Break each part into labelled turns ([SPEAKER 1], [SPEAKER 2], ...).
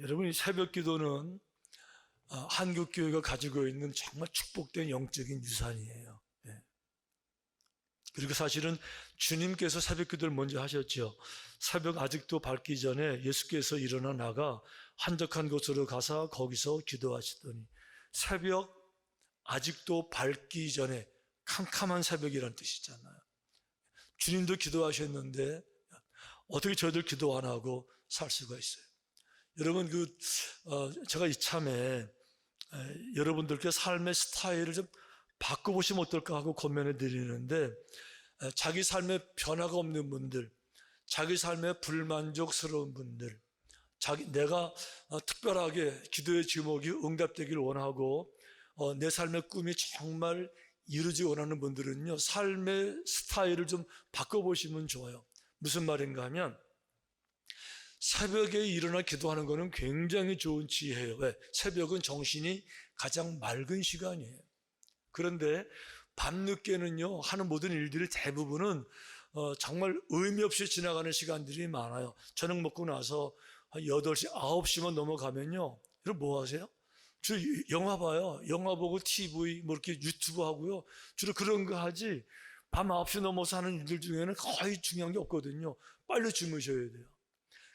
[SPEAKER 1] 여러분, 이 새벽 기도는 한국 교회가 가지고 있는 정말 축복된 영적인 유산이에요. 예. 그리고 사실은 주님께서 새벽 기도를 먼저 하셨죠. 새벽 아직도 밝기 전에 예수께서 일어나 나가 한적한 곳으로 가서 거기서 기도하시더니, 새벽 아직도 밝기 전에, 캄캄한 새벽이라는 뜻이잖아요. 주님도 기도하셨는데 어떻게 저희들 기도 안 하고 살 수가 있어요? 여러분, 제가 이참에 여러분들께 삶의 스타일을 좀 바꿔보시면 어떨까 하고 권면해 드리는데, 자기 삶에 변화가 없는 분들, 자기 삶에 불만족스러운 분들, 내가 특별하게 기도의 제목이 응답되기를 원하고 내 삶의 꿈이 정말 이루지 원하는 분들은요, 삶의 스타일을 좀 바꿔보시면 좋아요. 무슨 말인가 하면, 새벽에 일어나 기도하는 것은 굉장히 좋은 지혜예요. 왜? 새벽은 정신이 가장 맑은 시간이에요. 그런데 밤늦게는요, 하는 모든 일들이 대부분은 정말 의미 없이 지나가는 시간들이 많아요. 저녁 먹고 나서 한 8시, 9시만 넘어가면요, 여러분 뭐 하세요? 주로 영화 봐요. 영화 보고 TV, 뭐 이렇게 유튜브 하고요. 주로 그런 거 하지, 밤 9시 넘어서 하는 일들 중에는 거의 중요한 게 없거든요. 빨리 주무셔야 돼요.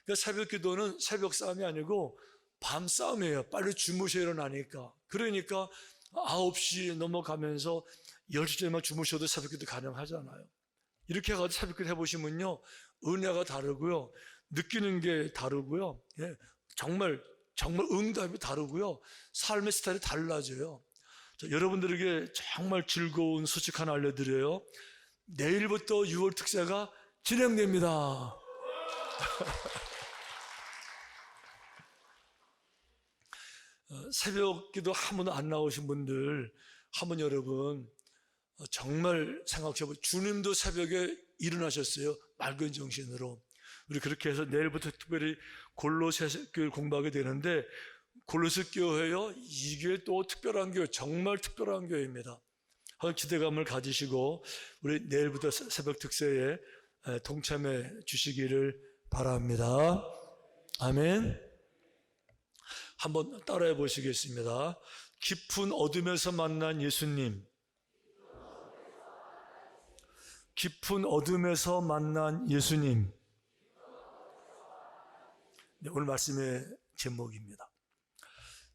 [SPEAKER 1] 그러니까 새벽 기도는 새벽 싸움이 아니고 밤 싸움이에요. 빨리 주무셔야 일어나니까. 그러니까 9시 넘어가면서 10시쯤만 주무셔도 새벽 기도 가능하잖아요. 이렇게 해가지고 새벽 기도 해보시면요, 은혜가 다르고요, 느끼는 게 다르고요, 예, 정말 응답이 다르고요, 삶의 스타일이 달라져요. 여러분들에게 정말 즐거운 소식 하나 알려드려요. 내일부터 6월 특세가 진행됩니다. 새벽 기도 한 번도 안 나오신 분들, 한번 여러분 정말 생각해보세요. 주님도 새벽에 일어나셨어요. 맑은 정신으로. 우리 그렇게 해서 내일부터 특별히 골로새 교회를 공부하게 되는데, 골로새 교회요, 이게 또 특별한 교회, 정말 특별한 교회입니다. 기대감을 가지시고 우리 내일부터 새벽 특세에 동참해 주시기를 바랍니다. 아멘. 한번 따라해 보시겠습니다. 깊은 어둠에서 만난 예수님. 깊은 어둠에서 만난 예수님. 네, 오늘 말씀의 제목입니다.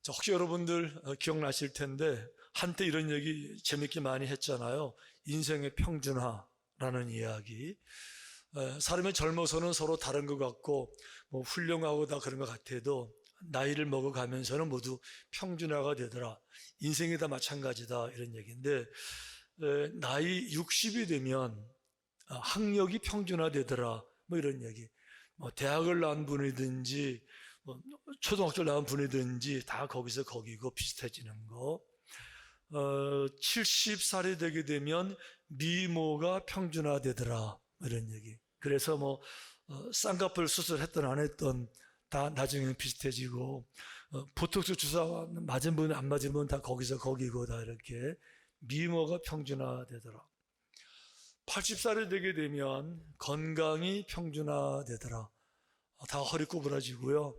[SPEAKER 1] 혹시 여러분들 기억나실 텐데, 한때 이런 얘기 재밌게 많이 했잖아요. 인생의 평준화라는 이야기. 사람이 젊어서는 서로 다른 것 같고 뭐 훌륭하고 다 그런 것 같아도 나이를 먹어가면서는 모두 평준화가 되더라. 인생이 다 마찬가지다, 이런 얘기인데, 나이 60이 되면 학력이 평준화되더라, 뭐 이런 얘기. 뭐 대학을 나온 분이든지 뭐 초등학교를 나온 분이든지 다 거기서 거기고 비슷해지는 거. 70살이 되게 되면 미모가 평준화되더라, 뭐 이런 얘기. 그래서 뭐 쌍꺼풀 수술했던 안 했던 다 나중에는 비슷해지고, 보톡스 주사 맞은 분 안 맞은 분 다 거기서 거기고, 다 이렇게 미모가 평준화되더라. 80살이 되게 되면 건강이 평준화되더라. 다 허리 구부러지고요,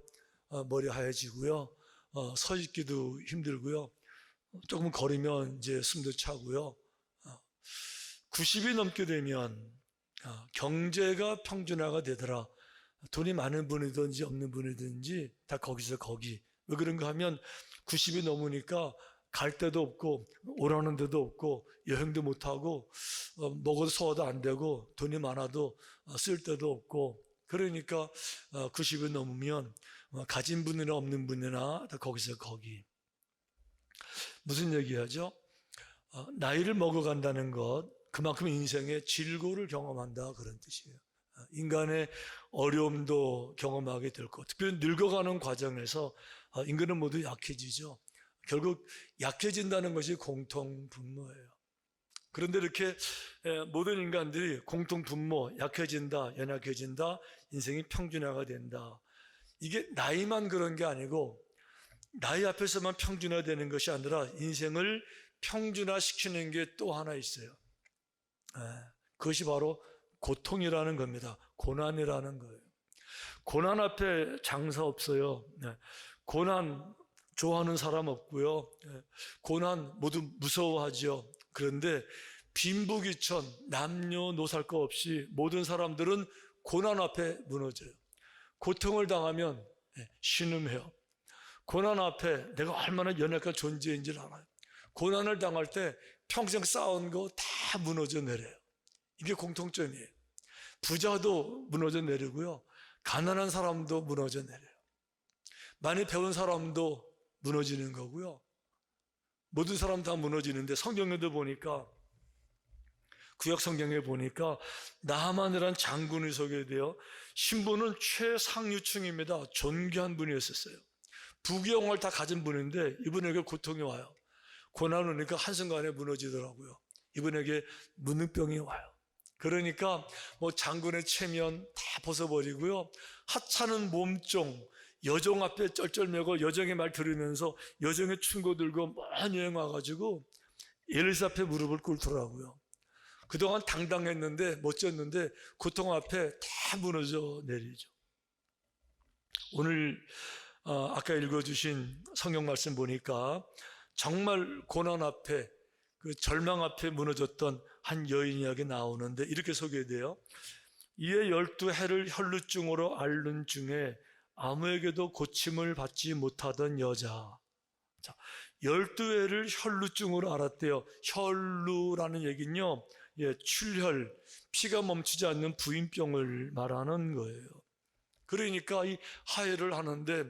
[SPEAKER 1] 머리 하얘지고요, 서 있기도 힘들고요, 조금 걸으면 이제 숨도 차고요. 90이 넘게 되면 경제가 평준화가 되더라. 돈이 많은 분이든지 없는 분이든지 다 거기서 거기. 왜 그런가 하면 90이 넘으니까 갈 데도 없고 오라는 데도 없고 여행도 못하고 먹어도 소화도 안 되고 돈이 많아도 쓸 데도 없고, 그러니까 90이 넘으면 가진 분이나 없는 분이나 다 거기서 거기. 무슨 얘기하죠? 나이를 먹어간다는 것, 그만큼 인생의 질고를 경험한다, 그런 뜻이에요. 인간의 어려움도 경험하게 될 것. 특별히 늙어가는 과정에서 인간은 모두 약해지죠. 결국 약해진다는 것이 공통분모예요. 그런데 이렇게 모든 인간들이 공통분모, 약해진다, 연약해진다, 인생이 평준화가 된다. 이게 나이만 그런 게 아니고, 나이 앞에서만 평준화되는 것이 아니라 인생을 평준화시키는 게 또 하나 있어요. 그것이 바로 고통이라는 겁니다. 고난이라는 거예요. 고난 앞에 장사 없어요. 고난 좋아하는 사람 없고요. 고난 모두 무서워하죠. 그런데 빈부귀천, 남녀노소 할 거 없이 모든 사람들은 고난 앞에 무너져요. 고통을 당하면 신음해요. 고난 앞에 내가 얼마나 연약한 존재인지를 알아요. 고난을 당할 때 평생 쌓은 거 다 무너져 내려요. 이게 공통점이에요. 부자도 무너져 내리고요. 가난한 사람도 무너져 내려요. 많이 배운 사람도 무너지는 거고요. 모든 사람 다 무너지는데 성경에도 보니까 구약 성경에 보니까 나하만이라는 장군이 소개돼요. 신분은 최상류층입니다. 존귀한 분이었어요. 부귀영화를 다 가진 분인데 이분에게 고통이 와요. 고난 오니까 한순간에 무너지더라고요. 이분에게 문둥병이 와요. 그러니까 뭐 장군의 체면 다 벗어버리고요. 하찮은 몸종, 여종 앞에 쩔쩔매고 여종의 말 들으면서 여종의 충고 들고 먼 여행 와가지고 엘리사 앞에 무릎을 꿇더라고요. 그동안 당당했는데 멋졌는데 고통 앞에 다 무너져 내리죠. 오늘 아까 읽어주신 성경 말씀 보니까 정말 고난 앞에 그 절망 앞에 무너졌던 한 여인 이야기 나오는데 이렇게 소개돼요. 이에 12해를 혈루증으로 앓는 중에 아무에게도 고침을 받지 못하던 여자. 자, 12해를 혈루증으로 앓았대요. 혈루라는 얘기는요, 출혈, 피가 멈추지 않는 부인병을 말하는 거예요. 그러니까 이 하혈을 하는데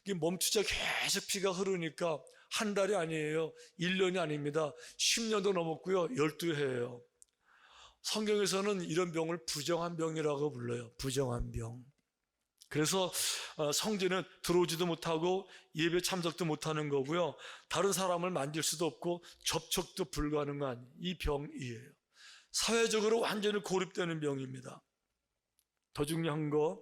[SPEAKER 1] 이게 멈추자 계속 피가 흐르니까 한 달이 아니에요. 1년이 아닙니다. 10년도 넘었고요. 12해예요. 성경에서는 이런 병을 부정한 병이라고 불러요. 부정한 병. 그래서 성전에 들어오지도 못하고 예배 참석도 못하는 거고요. 다른 사람을 만질 수도 없고 접촉도 불가능한 이 병이에요. 사회적으로 완전히 고립되는 병입니다. 더 중요한 거,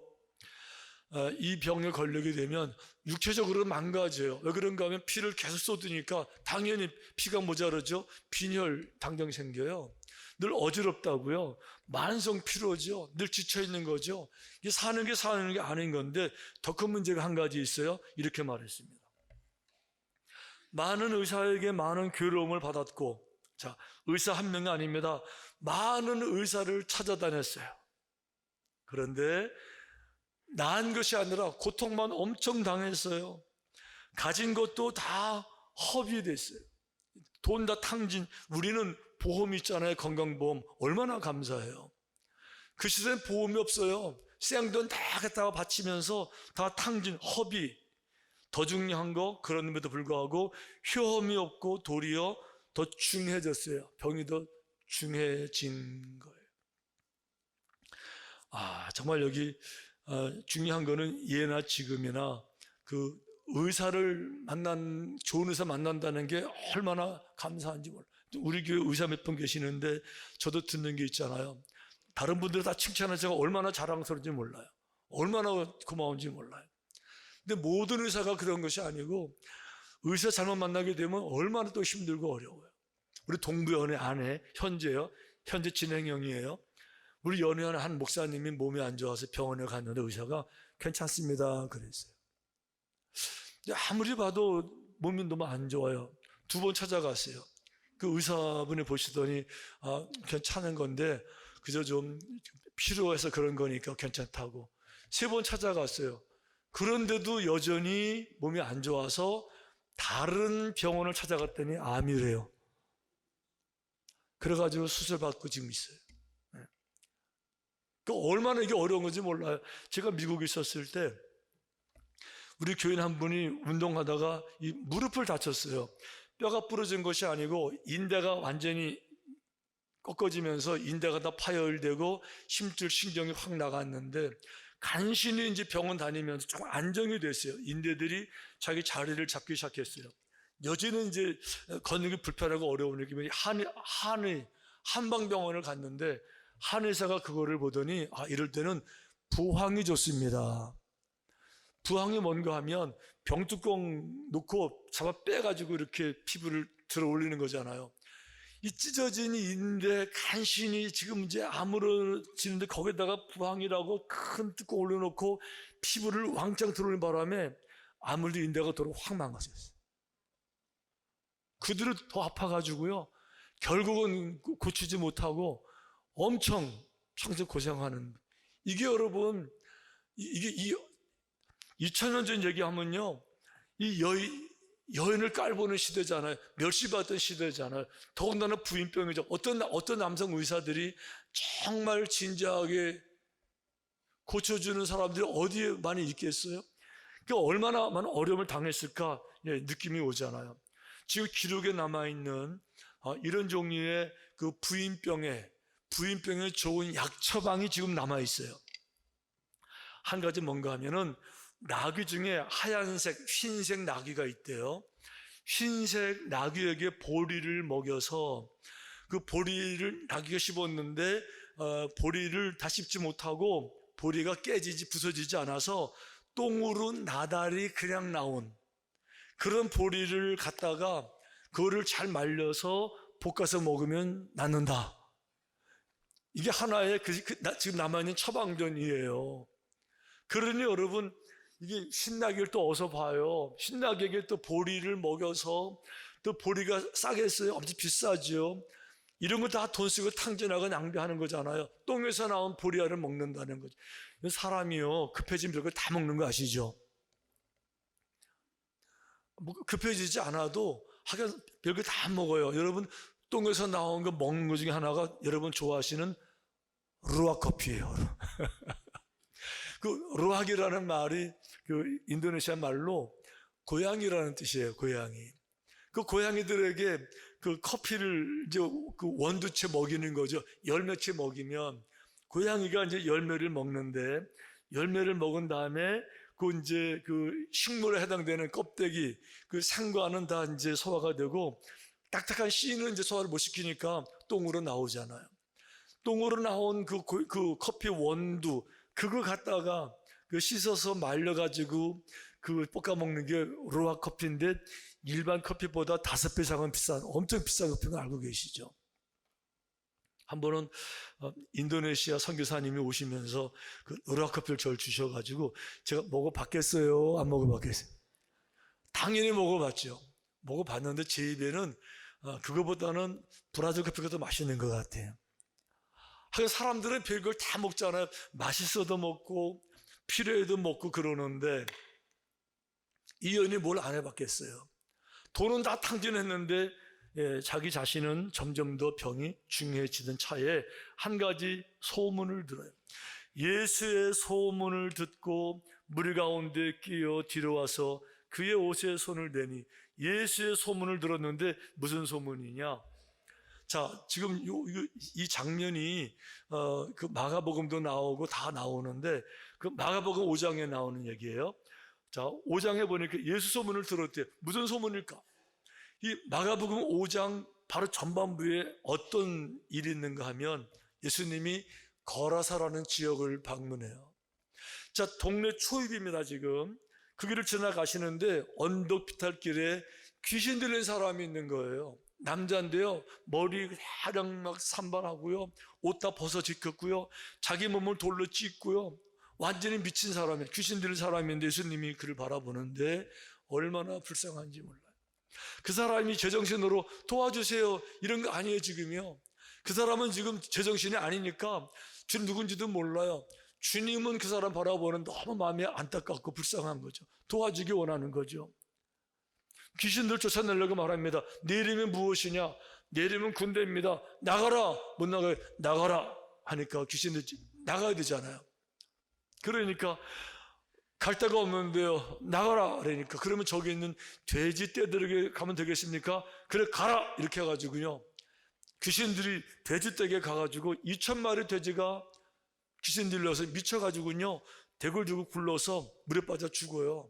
[SPEAKER 1] 이 병에 걸리게 되면 육체적으로 망가져요. 왜 그런가 하면 피를 계속 쏟으니까 당연히 피가 모자르죠. 빈혈 당장 생겨요. 늘 어지럽다고요. 만성 피로죠. 늘 지쳐있는 거죠. 이게 사는 게 아닌 건데 더 큰 문제가 한 가지 있어요. 이렇게 말했습니다. 많은 의사에게 많은 괴로움을 받았고, 자, 의사 한 명이 아닙니다. 많은 의사를 찾아다녔어요. 그런데 나은 것이 아니라 고통만 엄청 당했어요. 가진 것도 다 허비됐어요. 돈 다 탕진. 우리는 보험이 있잖아요. 건강보험. 얼마나 감사해요. 그 시대엔 보험이 없어요. 생돈 다 갖다가 바치면서 다 탕진, 허비. 더 중요한 거 그런데도 불구하고 효험이 없고 도리어 더 중해졌어요. 병이 더 중해진 거예요. 정말 여기 중요한 거는 예나 지금이나 그 의사를 좋은 의사 만난다는 게 얼마나 감사한지 몰라요. 우리 교회 의사 몇 분 계시는데 저도 듣는 게 있잖아요. 다른 분들 다 칭찬해서 제가 얼마나 자랑스러운지 몰라요. 얼마나 고마운지 몰라요. 근데 모든 의사가 그런 것이 아니고 의사 잘못 만나게 되면 얼마나 또 힘들고 어려워요. 우리 동부연회 아내 현재 진행형이에요. 우리 연회하는 한 목사님이 몸이 안 좋아서 병원에 갔는데 의사가 괜찮습니다 그랬어요. 아무리 봐도 몸이 너무 안 좋아요. 2번 찾아갔어요. 그 의사분이 보시더니 괜찮은 건데 그저 좀 필요해서 그런 거니까 괜찮다고. 3번 찾아갔어요. 그런데도 여전히 몸이 안 좋아서 다른 병원을 찾아갔더니 암이래요. 그래가지고 수술받고 지금 있어요. 얼마나 이게 어려운 건지 몰라요. 제가 미국에 있었을 때 우리 교인 한 분이 운동하다가 이 무릎을 다쳤어요. 뼈가 부러진 것이 아니고 인대가 완전히 꺾어지면서 인대가 다 파열되고 심줄 신경이 확 나갔는데 간신히 이제 병원 다니면서 좀 안정이 됐어요. 인대들이 자기 자리를 잡기 시작했어요. 여전히 이제 걷는 게 불편하고 어려우니까 한방병원을 갔는데 한의사가 그거를 보더니 이럴 때는 부항이 좋습니다. 부항이 뭔가 하면 병뚜껑 놓고 잡아 빼가지고 이렇게 피부를 들어 올리는 거잖아요. 이 찢어진 인데 간신히 지금 이제 아물어지는데 거기다가 부항이라고 큰 뚜껑 올려놓고 피부를 왕창 들어오는 바람에 아무래도 인대가 도로 확 망가졌어요. 그들은 더 아파가지고요. 결국은 고치지 못하고 엄청 평생 고생하는, 이게 여러분, 이게 2000년 전 얘기하면요, 이 여인을 깔보는 시대잖아요. 멸시받던 시대잖아요. 더군다나 부인병이죠. 어떤 남성 의사들이 정말 진지하게 고쳐주는 사람들이 어디에 많이 있겠어요? 그러니까 얼마나 많은 어려움을 당했을까 느낌이 오잖아요. 지금 기록에 남아있는 이런 종류의 그 부인병에 좋은 약 처방이 지금 남아있어요. 한 가지 뭔가 하면은 나귀 중에 하얀색, 흰색 나귀가 있대요. 흰색 나귀에게 보리를 먹여서 그 보리를 나귀가 씹었는데 보리를 다 씹지 못하고 보리가 깨지지 부서지지 않아서 똥으로 나달이 그냥 나온 그런 보리를 갖다가 그거를 잘 말려서 볶아서 먹으면 낫는다. 이게 하나의 지금 남아있는 처방전이에요. 그러니 여러분, 이게 신나기를 또 어서 봐요. 신나기에게 또 보리를 먹여서, 또 보리가 싸겠어요? 엄청 비싸죠. 이런 거 다 돈 쓰고 탕진하고 낭비하는 거잖아요. 똥에서 나온 보리알을 먹는다는 거죠. 사람이요, 급해지면 별걸 다 먹는 거 아시죠? 뭐 급해지지 않아도 하긴 별걸 다 먹어요. 여러분, 똥에서 나온 거 먹는 것 중에 하나가 여러분 좋아하시는 루악 커피예요. 그 루악이라는 말이 그 인도네시아 말로 고양이라는 뜻이에요. 고양이. 그 고양이들에게 그 커피를 이제 그 원두채 먹이는 거죠. 열매채 먹이면 고양이가 이제 열매를 먹는데, 열매를 먹은 다음에 그 이제 그 식물에 해당되는 껍데기, 그 상과는 다 이제 소화가 되고, 딱딱한 씨는 이제 소화를 못 시키니까 똥으로 나오잖아요. 똥으로 나온 그 커피 원두, 그거 갖다가 그 씻어서 말려가지고 그 볶아 먹는 게 루악 커피인데, 일반 커피보다 5배 이상은 비싼, 엄청 비싼 커피인 거 알고 계시죠? 한 번은 인도네시아 선교사님이 오시면서 그 루악 커피를 저를 주셔가지고 제가 먹어봤겠어요? 안 먹어봤겠어요? 당연히 먹어봤죠. 먹어봤는데 제 입에는 그거보다는 브라질 커피가 더 맛있는 것 같아요. 사람들은 별걸 다 먹잖아요. 맛있어도 먹고 필요해도 먹고 그러는데, 이 여인이 뭘 안 해봤겠어요? 돈은 다 탕진했는데 자기 자신은 점점 더 병이 중요해지던 차에 한 가지 소문을 들어요. 예수의 소문을 듣고 무리 가운데 끼어 뒤로 와서 그의 옷에 손을 대니, 예수의 소문을 들었는데 무슨 소문이냐? 자, 지금 이 장면이 그 마가복음도 나오고 다 나오는데, 그 마가복음 5장에 나오는 얘기예요. 자, 5장에 보니까 예수 소문을 들었대요. 무슨 소문일까? 이 마가복음 5장 바로 전반부에 어떤 일이 있는가 하면, 예수님이 거라사라는 지역을 방문해요. 자, 동네 초입입니다. 지금 그 길을 지나가시는데 언덕 비탈길에 귀신 들린 사람이 있는 거예요. 남자인데요, 머리 가장 막 산발하고요, 옷 다 벗어 지켰고요, 자기 몸을 돌로 찢고요, 완전히 미친 사람이에요. 귀신 들린 사람인데 예수님이 그를 바라보는데 얼마나 불쌍한지 몰라요. 그 사람이 제정신으로 도와주세요 이런 거 아니에요. 지금요, 그 사람은 지금 제정신이 아니니까 주님 누군지도 몰라요. 주님은 그 사람 바라보는 너무 마음이 안타깝고 불쌍한 거죠. 도와주기 원하는 거죠. 귀신들 쫓아내려고 말합니다. 내 이름이 무엇이냐? 내 이름은 군대입니다. 나가라. 못 나가요. 나가라 하니까 귀신들 나가야 되잖아요. 그러니까 갈 데가 없는데요, 나가라 그러니까, 그러면 저기 있는 돼지 떼들에게 가면 되겠습니까? 그래 가라 이렇게 해가지고요, 귀신들이 돼지 떼게 가가지고 2,000마리 돼지가 귀신 들려서 미쳐가지고요 대굴 주고 굴러서 물에 빠져 죽어요.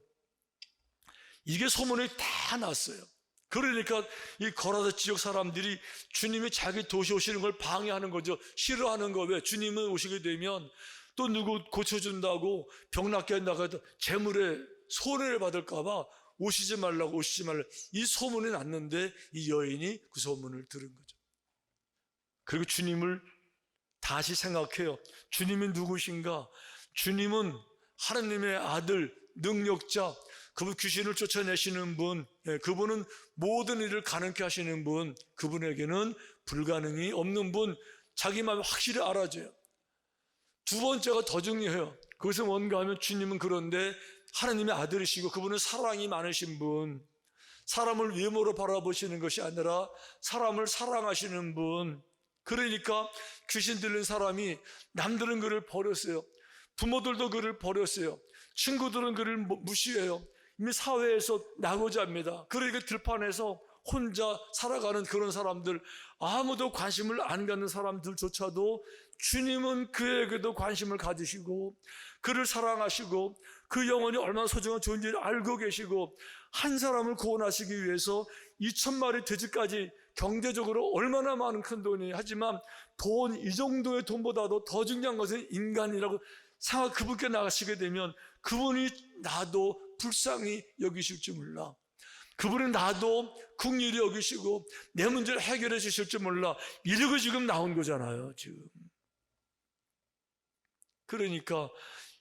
[SPEAKER 1] 이게 소문이 다 났어요. 그러니까 이 거라사 지역 사람들이 주님이 자기 도시 오시는 걸 방해하는 거죠. 싫어하는 거. 왜? 주님은 오시게 되면 또 누구 고쳐준다고 병 낫게 한다고 해도 재물에 손해를 받을까 봐 오시지 말라고. 이 소문이 났는데 이 여인이 그 소문을 들은 거죠. 그리고 주님을 다시 생각해요. 주님이 누구신가? 주님은 하나님의 아들, 능력자, 그분 귀신을 쫓아내시는 분, 그분은 모든 일을 가능케 하시는 분, 그분에게는 불가능이 없는 분, 자기 마음에 확실히 알아줘요. 두 번째가 더 중요해요. 그것은 뭔가 하면 주님은 그런데 하나님의 아들이시고 그분은 사랑이 많으신 분, 사람을 외모로 바라보시는 것이 아니라 사람을 사랑하시는 분. 그러니까 귀신 들린 사람이 남들은 그를 버렸어요. 부모들도 그를 버렸어요. 친구들은 그를 무시해요. 이미 사회에서 나고자 합니다. 그러니까 들판에서 혼자 살아가는 그런 사람들, 아무도 관심을 안 갖는 사람들조차도 주님은 그에게도 관심을 가지시고 그를 사랑하시고 그 영혼이 얼마나 소중한 존재를 알고 계시고 한 사람을 구원하시기 위해서 2,000마리 돼지까지 경제적으로 얼마나 많은 큰 돈이, 하지만 돈, 이 정도의 돈보다도 더 중요한 것은 인간이라고 생각, 그분께 나가시게 되면 그분이 나도 불쌍히 여기실 줄 몰라, 그분은 나도 긍휼히 여기시고 내 문제를 해결해 주실 줄 몰라, 이러고 지금 나온 거잖아요 지금. 그러니까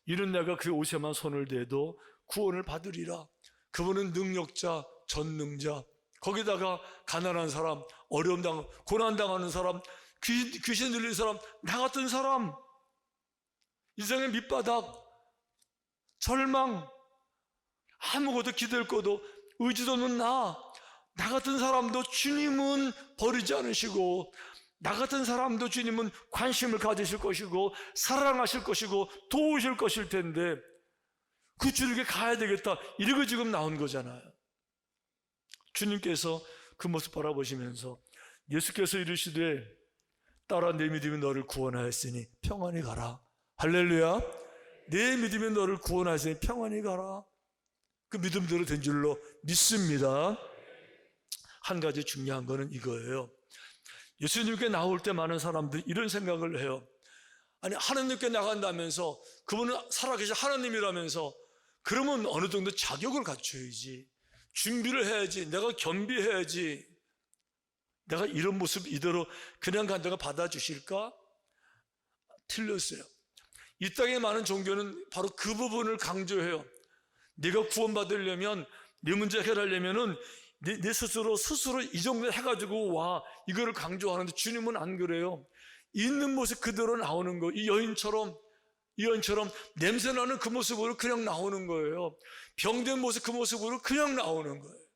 [SPEAKER 1] 이런 내가 그 옷에만 손을 대도 구원을 받으리라. 그분은 능력자, 전능자, 거기다가 가난한 사람, 어려움 당하는, 고난당하는 사람, 귀신 들린 사람, 나 같은 사람, 인생의 밑바닥, 절망, 아무것도 기댈 것도 의지도 없는 나 같은 사람도 주님은 버리지 않으시고, 나 같은 사람도 주님은 관심을 가지실 것이고 사랑하실 것이고 도우실 것일 텐데 그 주님께 가야 되겠다, 이러고 지금 나온 거잖아요. 주님께서 그 모습 바라보시면서 예수께서 이르시되 따라 내 믿음이 너를 구원하였으니 평안히 가라. 할렐루야. 내 믿음이 너를 구원하였으니 평안히 가라. 그 믿음대로 된 줄로 믿습니다. 한 가지 중요한 거는 이거예요. 예수님께 나올 때 많은 사람들이 이런 생각을 해요. 아니, 하나님께 나간다면서 그분은 살아계신 하나님이라면서 그러면 어느 정도 자격을 갖춰야지, 준비를 해야지, 내가 겸비해야지. 내가 이런 모습 이대로 그냥 간다가 받아주실까? 틀렸어요. 이 땅에 많은 종교는 바로 그 부분을 강조해요. 네가 구원받으려면, 네 문제 해결하려면은 내 스스로 이 정도 해가지고 와, 이거를 강조하는데 주님은 안 그래요. 있는 모습 그대로 나오는 거. 이 여인처럼 냄새나는 그 모습으로 그냥 나오는 거예요. 병든 모습 그 모습으로 그냥 나오는 거예요.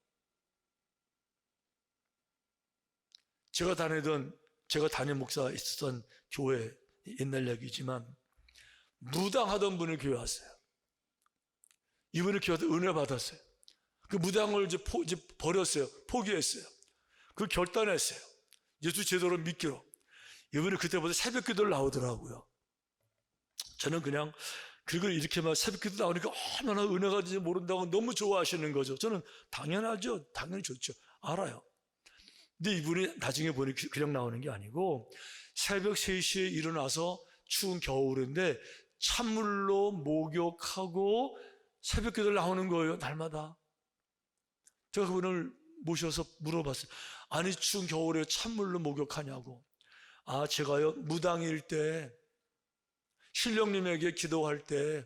[SPEAKER 1] 제가 담임 목사가 있었던 교회, 옛날 얘기지만 무당하던 분을 교회 왔어요. 이분을 교회에서 은혜 받았어요. 그 무당을 이제 버렸어요. 포기했어요. 그 결단했어요. 예수 제대로 믿기로. 이분이 그때부터 새벽 기도를 나오더라고요. 저는 그냥, 그리고 이렇게만 새벽 기도 나오니까 얼마나 은혜가 있는지 모른다고 너무 좋아하시는 거죠. 저는 당연하죠. 당연히 좋죠. 알아요. 근데 이분이 나중에 보니 그냥 나오는 게 아니고 새벽 3시에 일어나서 추운 겨울인데 찬물로 목욕하고 새벽 기도를 나오는 거예요. 날마다. 제가 그분을 모셔서 물어봤어요. 아니, 추운 겨울에 찬물로 목욕하냐고. 아, 제가요, 무당일 때 신령님에게 기도할 때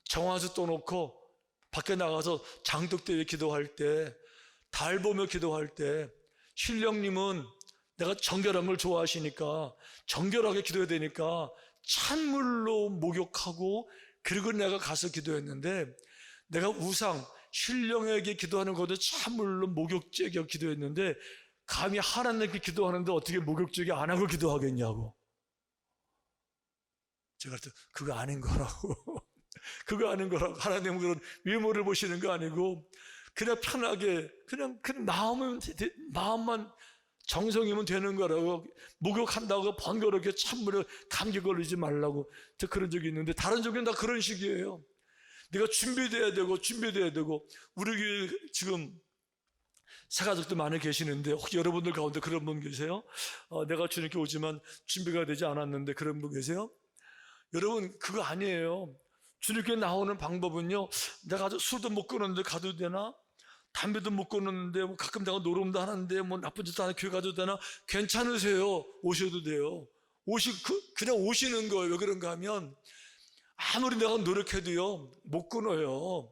[SPEAKER 1] 정화수 떠놓고 밖에 나가서 장독대에 기도할 때, 달 보며 기도할 때 신령님은 내가 정결한 걸 좋아하시니까 정결하게 기도해야 되니까 찬물로 목욕하고 그리고 내가 가서 기도했는데, 내가 우상 신령에게 기도하는 것도 찬물로 목욕제게 기도했는데 감히 하나님께 기도하는데 어떻게 목욕제게 안 하고 기도하겠냐고. 제가 그거 아닌 거라고. 그거 아닌 거라고. 하나님은 그런 외모를 보시는 거 아니고 그냥 편하게 그냥 마음만 정성이면 되는 거라고. 목욕한다고 번거롭게 찬물에 감기 걸리지 말라고. 저 그런 적이 있는데 다른 종교는 다 그런 식이에요. 내가 준비돼야 되고. 우리 교회 지금 새가족도 많이 계시는데 혹시 여러분들 가운데 그런 분 계세요? 내가 주님께 오지만 준비가 되지 않았는데 그런 분 계세요? 여러분, 그거 아니에요. 주님께 나오는 방법은요, 내가 술도 못 끊었는데 가도 되나? 담배도 못 끊었는데 뭐 가끔 내가 노름도 하는데 뭐 나쁜 짓도 하는 교회 가도 되나? 괜찮으세요. 오셔도 돼요. 그냥 오시는 거예요. 왜 그런가 하면 아무리 내가 노력해도요 못 끊어요.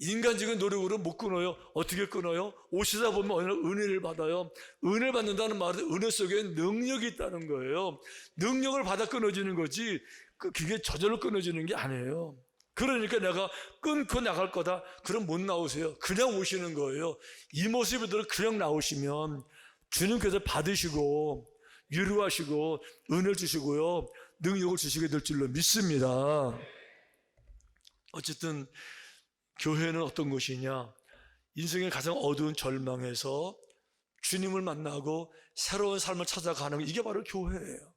[SPEAKER 1] 인간적인 노력으로 못 끊어요. 어떻게 끊어요? 오시다 보면 어느 날 은혜를 받아요. 은혜를 받는다는 말은 은혜 속에 능력이 있다는 거예요. 능력을 받아 끊어지는 거지 그게 저절로 끊어지는 게 아니에요. 그러니까 내가 끊고 나갈 거다. 그럼 못 나오세요. 그냥 오시는 거예요. 이 모습으로 그냥 나오시면 주님께서 받으시고 위로하시고 은혜를 주시고요 능력을 주시게 될 줄로 믿습니다. 어쨌든 교회는 어떤 것이냐? 인생의 가장 어두운 절망에서 주님을 만나고 새로운 삶을 찾아가는 이게 바로 교회예요.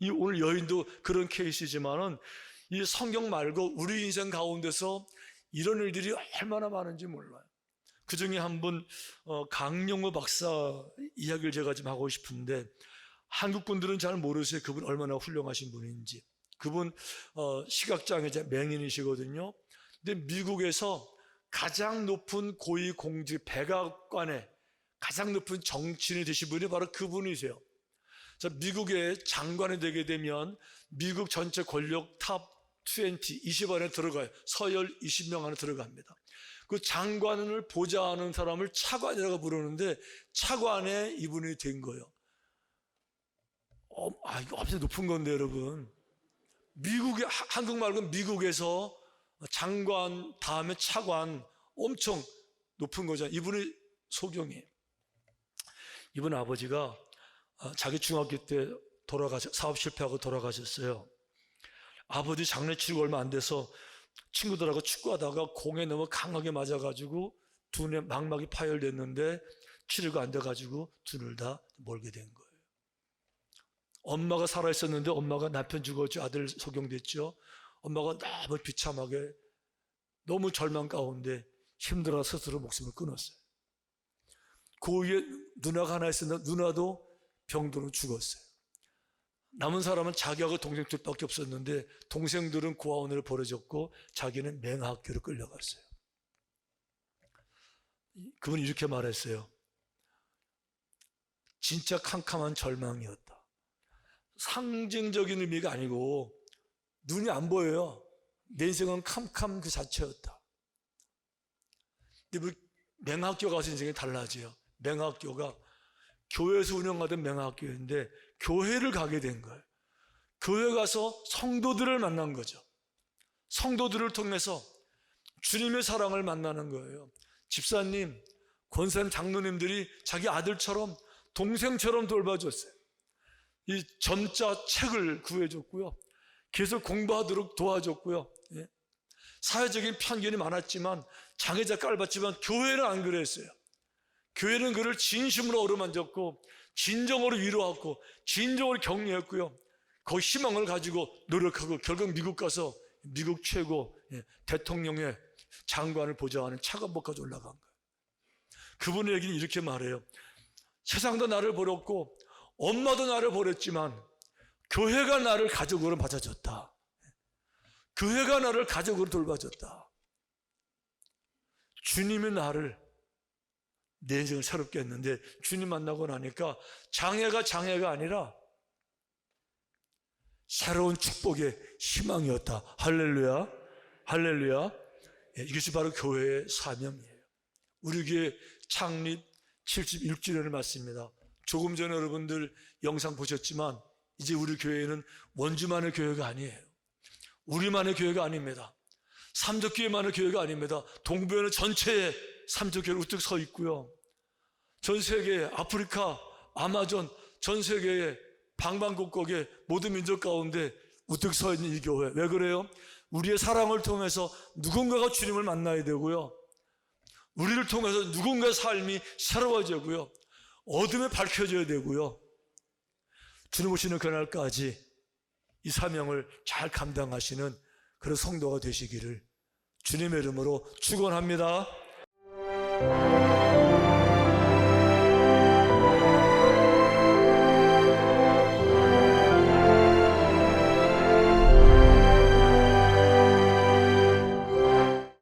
[SPEAKER 1] 이 오늘 여인도 그런 케이스지만은 이 성경 말고 우리 인생 가운데서 이런 일들이 얼마나 많은지 몰라요. 그 중에 한 분 강영호 박사 이야기를 제가 좀 하고 싶은데 한국 분들은 잘 모르세요. 그분 얼마나 훌륭하신 분인지. 그분 시각장애자 맹인이시거든요. 근데 미국에서 가장 높은 고위공직 백악관에 가장 높은 정치인이 되신 분이 바로 그분이세요. 미국의 장관이 되게 되면 미국 전체 권력 탑 20 안에 들어가요. 서열 20명 안에 들어갑니다. 그 장관을 보좌하는 사람을 차관이라고 부르는데 차관에 이분이 된 거예요. 이거 엄청 높은 건데 여러분. 미국의 한국 말고 미국에서 장관 다음에 차관 엄청 높은 거잖아요. 이분이 소경이에요. 이분 아버지가 자기 중학교 때 사업 실패하고 돌아가셨어요. 아버지 장례 치르고 얼마 안 돼서 친구들하고 축구하다가 공에 너무 강하게 맞아가지고 두 눈에 망막이 파열됐는데 치료가 안 돼가지고 두 눈을 다 멀게 된 거예요. 엄마가 살아있었는데 엄마가 남편 죽었죠. 아들 소경됐죠. 엄마가 너무 비참하게 너무 절망 가운데 힘들어서 스스로 목숨을 끊었어요. 그 위에 누나가 하나 있었는데 누나도 병들어 죽었어요. 남은 사람은 자기하고 동생 둘밖에 없었는데 동생들은 고아원으로 버려졌고 자기는 맹학교로 끌려갔어요. 그분이 이렇게 말했어요. 진짜 캄캄한 절망이었다. 상징적인 의미가 아니고 눈이 안 보여요. 내 인생은 캄캄 그 자체였다. 근데 맹학교 가서 인생이 달라져요. 맹학교가 교회에서 운영하던 맹학교인데 교회를 가게 된 거예요. 교회 가서 성도들을 만난 거죠. 성도들을 통해서 주님의 사랑을 만나는 거예요. 집사님, 권사님, 장로님들이 자기 아들처럼 동생처럼 돌봐줬어요. 이 점자 책을 구해줬고요. 계속 공부하도록 도와줬고요. 사회적인 편견이 많았지만 장애자 깔봤지만 교회는 안 그랬어요. 교회는 그를 진심으로 어루만졌고 진정으로 위로하고 진정으로 격려했고요. 그 희망을 가지고 노력하고 결국 미국 가서 미국 최고 대통령의 장관을 보좌하는 차관복까지 올라간 거예요. 그분의 얘기는 이렇게 말해요. 세상도 나를 버렸고 엄마도 나를 버렸지만 교회가 나를 가족으로 맞아줬다. 교회가 나를 가족으로 돌봐줬다. 주님이 나를 내 인생을 새롭게 했는데 주님 만나고 나니까 장애가 아니라 새로운 축복의 희망이었다. 할렐루야, 할렐루야. 이것이 바로 교회의 사명이에요. 우리 교회 창립 71주년을 맞습니다. 조금 전에 여러분들 영상 보셨지만 이제 우리 교회는 원주만의 교회가 아니에요. 우리만의 교회가 아닙니다. 삼적교회만의 교회가 아닙니다. 동부에는 전체에 삼적교회를 우뚝 서 있고요. 전 세계 아프리카, 아마존, 전 세계의 방방곡곡의 모든 민족 가운데 우뚝 서 있는 이 교회. 왜 그래요? 우리의 사랑을 통해서 누군가가 주님을 만나야 되고요. 우리를 통해서 누군가의 삶이 새로워지고요. 어둠에 밝혀져야 되고요. 주님 오시는 그날까지 이 사명을 잘 감당하시는 그런 성도가 되시기를 주님의 이름으로 축원합니다.